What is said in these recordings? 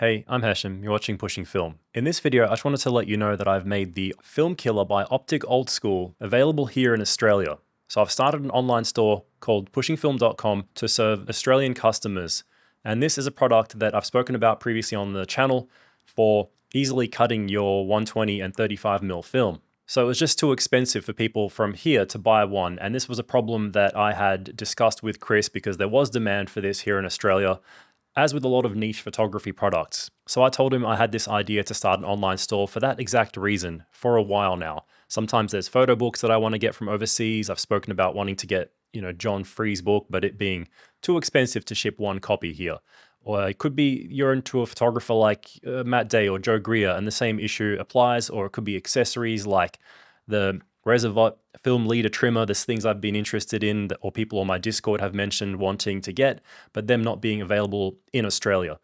Hey, I'm Hesham, you're watching Pushing Film. In this video, I just wanted to let you know that I've made the Film Killer by Optic Old School available here in Australia. So I've started an online store called pushingfilm.com to serve Australian customers. And this is a product that I've spoken about previously on the channel for easily cutting your 120 and 35mm film. So it was just too expensive for people from here to buy one. And this was a problem that I had discussed with Chris because there was demand for this here in Australia, as with a lot of niche photography products. So I told him I had this idea to start an online store for that exact reason for a while now. Sometimes there's photo books that I want to get from overseas. I've spoken about wanting to get, John Free's book, but it being too expensive to ship one copy here. Or it could be you're into a photographer like Matt Day or Joe Greer, and the same issue applies. Or it could be accessories like the Reservoir film leader trimmer. There's things I've been interested in or people on my Discord have mentioned wanting to get, but them not being available in Australia.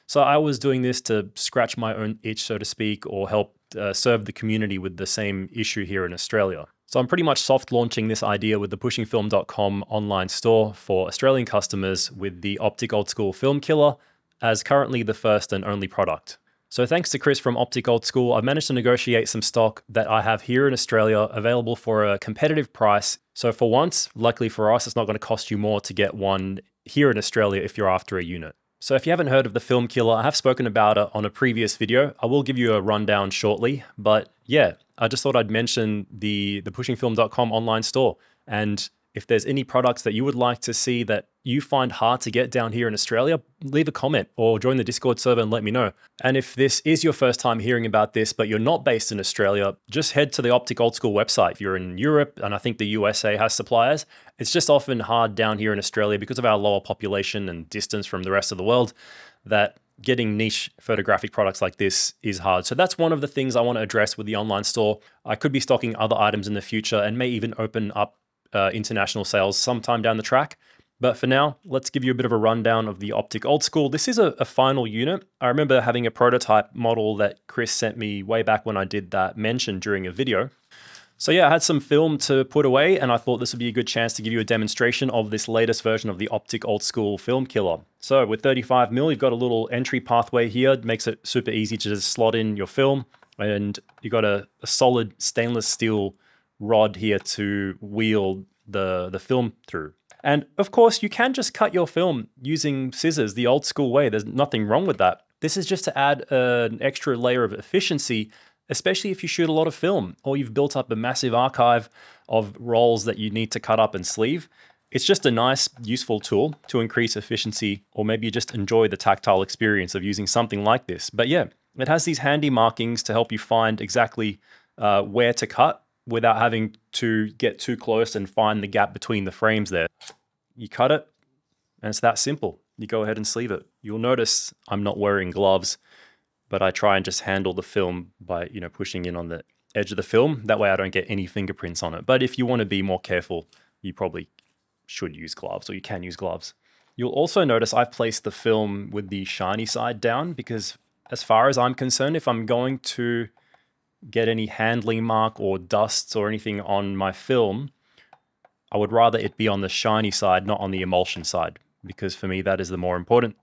So I was doing this to scratch my own itch, so to speak, or help serve the community with the same issue here in Australia. So I'm pretty much soft launching this idea with the pushingfilm.com online store for Australian customers with the Optic Old School Film Killer as currently the first and only product. So thanks to Chris from Optic Old School, I've managed to negotiate some stock that I have here in Australia available for a competitive price. So for once, luckily for us, it's not going to cost you more to get one here in Australia if you're after a unit. So if you haven't heard of the Film Killer, I have spoken about it on a previous video. I will give you a rundown shortly, but yeah, I just thought I'd mention the pushingfilm.com online store. And if there's any products that you would like to see that you find hard to get down here in Australia, leave a comment or join the Discord server and let me know. And if this is your first time hearing about this, but you're not based in Australia, just head to the Optic Old School website. If you're in Europe, and I think the USA has suppliers, it's just often hard down here in Australia because of our lower population and distance from the rest of the world that getting niche photographic products like this is hard. So that's one of the things I want to address with the online store. I could be stocking other items in the future and may even open up international sales sometime down the track. But for now, let's give you a bit of a rundown of the Optic Old School. This is a final unit. I remember having a prototype model that Chris sent me way back when I did that mention during a video. So yeah, I had some film to put away and I thought this would be a good chance to give you a demonstration of this latest version of the Optic Old School Film Killer. So with 35mm, you've got a little entry pathway here. It makes it super easy to just slot in your film. And you've got a solid stainless steel rod here to wheel the film through. And of course, you can just cut your film using scissors the old school way. There's nothing wrong with that. This is just to add an extra layer of efficiency, especially if you shoot a lot of film or you've built up a massive archive of rolls that you need to cut up and sleeve. It's just a nice, useful tool to increase efficiency, or maybe you just enjoy the tactile experience of using something like this. But yeah, it has these handy markings to help you find exactly where to cut without having to get too close and find the gap between the frames there. You cut it, and it's that simple. You go ahead and sleeve it. You'll notice I'm not wearing gloves, but I try and just handle the film by, pushing in on the edge of the film. That way I don't get any fingerprints on it. But if you want to be more careful, you probably should use gloves, or you can use gloves. You'll also notice I've placed the film with the shiny side down because as far as I'm concerned, if I'm going to get any handling mark or dusts or anything on my film, I would rather it be on the shiny side, not on the emulsion side, because for me, that is the more important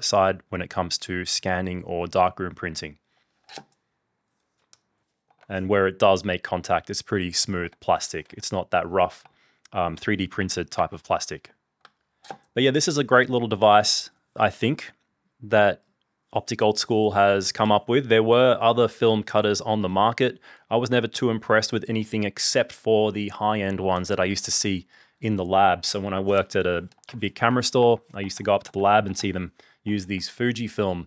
side when it comes to scanning or darkroom printing. And where it does make contact, it's pretty smooth plastic. It's not that rough 3D printed type of plastic. But yeah, this is a great little device, I think, that Optic Old School has come up with. There were other film cutters on the market. I was never too impressed with anything except for the high-end ones that I used to see in the lab. So when I worked at a big camera store, I used to go up to the lab and see them use these Fujifilm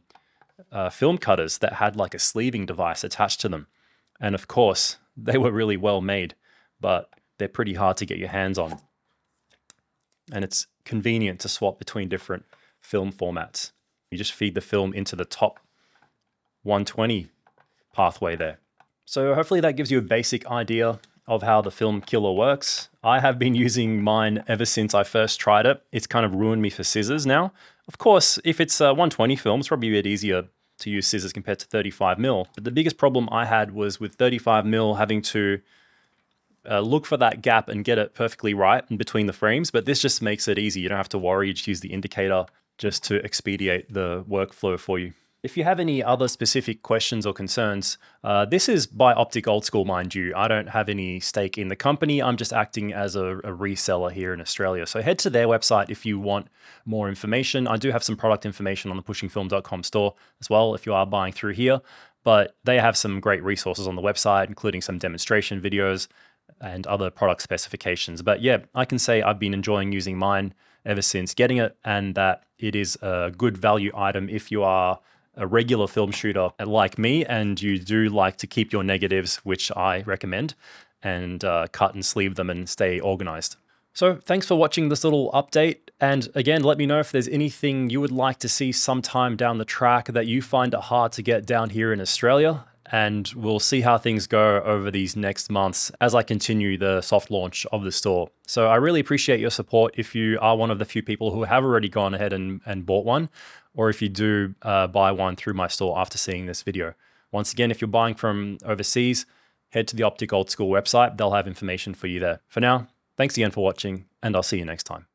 film cutters that had like a sleeving device attached to them. And of course, they were really well made, but they're pretty hard to get your hands on. And it's convenient to swap between different film formats. You just feed the film into the top 120 pathway there. So hopefully that gives you a basic idea of how the Film Killer works. I have been using mine ever since I first tried it. It's kind of ruined me for scissors now. Of course, if it's a 120 film, it's probably a bit easier to use scissors compared to 35mm. But the biggest problem I had was with 35mm having to look for that gap and get it perfectly right in between the frames. But this just makes it easy. You don't have to worry. You just use the indicator just to expedite the workflow for you. If you have any other specific questions or concerns, this is by Optic Old School, mind you. I don't have any stake in the company. I'm just acting as a reseller here in Australia. So head to their website if you want more information. I do have some product information on the pushingfilm.com store as well if you are buying through here. But they have some great resources on the website, including some demonstration videos and other product specifications. But yeah, I can say I've been enjoying using mine ever since getting it, and that it is a good value item if you are a regular film shooter like me and you do like to keep your negatives, which I recommend, and cut and sleeve them and stay organized. So thanks for watching this little update. And again, let me know if there's anything you would like to see sometime down the track that you find it hard to get down here in Australia. And we'll see how things go over these next months as I continue the soft launch of the store. So I really appreciate your support if you are one of the few people who have already gone ahead and bought one, or if you do buy one through my store after seeing this video. Once again, if you're buying from overseas, head to the Optic Old School website. They'll have information for you there. For now, thanks again for watching, and I'll see you next time.